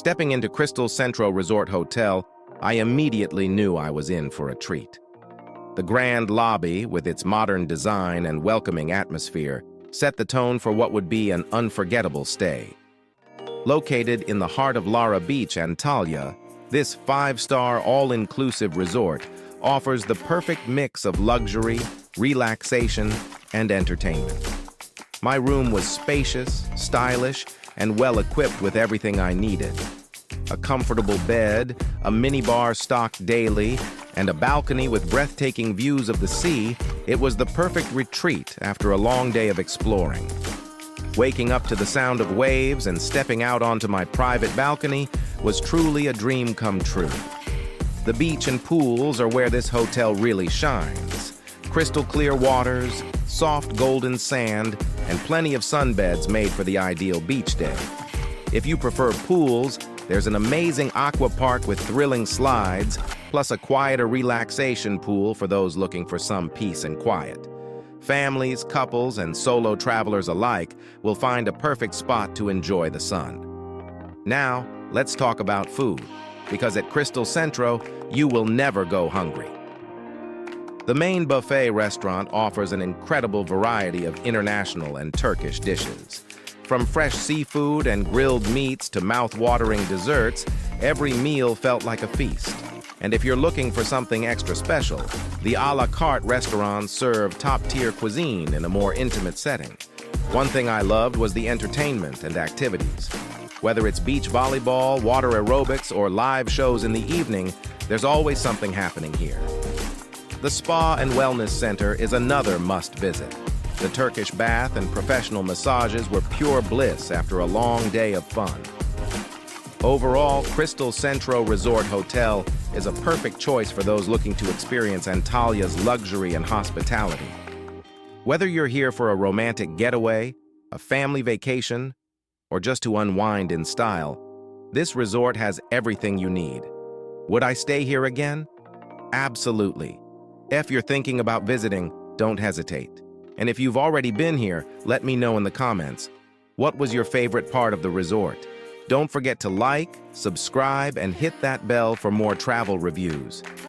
Stepping into Crystal Centro Resort Hotel, I immediately knew I was in for a treat. The grand lobby, with its modern design and welcoming atmosphere, set the tone for what would be an unforgettable stay. Located in the heart of Lara Beach, Antalya, this five-star all-inclusive resort offers the perfect mix of luxury, relaxation, and entertainment. My room was spacious, stylish, and well-equipped with everything I needed. A comfortable bed, a minibar stocked daily, and a balcony with breathtaking views of the sea, it was the perfect retreat after a long day of exploring. Waking up to the sound of waves and stepping out onto my private balcony was truly a dream come true. The beach and pools are where this hotel really shines. Crystal clear waters, soft golden sand, and plenty of sunbeds made for the ideal beach day. If you prefer pools, there's an amazing aqua park with thrilling slides, plus a quieter relaxation pool for those looking for some peace and quiet. Families, couples, and solo travelers alike will find a perfect spot to enjoy the sun. Now, let's talk about food, because at Crystal Centro, you will never go hungry. The main buffet restaurant offers an incredible variety of international and Turkish dishes. From fresh seafood and grilled meats to mouth-watering desserts, every meal felt like a feast. And if you're looking for something extra special, the a la carte restaurants serve top-tier cuisine in a more intimate setting. One thing I loved was the entertainment and activities. Whether it's beach volleyball, water aerobics, or live shows in the evening, there's always something happening here. The Spa and Wellness Center is another must-visit. The Turkish bath and professional massages were pure bliss after a long day of fun. Overall, Crystal Centro Resort Hotel is a perfect choice for those looking to experience Antalya's luxury and hospitality. Whether you're here for a romantic getaway, a family vacation, or just to unwind in style, this resort has everything you need. Would I stay here again? Absolutely. If you're thinking about visiting, don't hesitate. And if you've already been here, let me know in the comments. What was your favorite part of the resort? Don't forget to like, subscribe, and hit that bell for more travel reviews.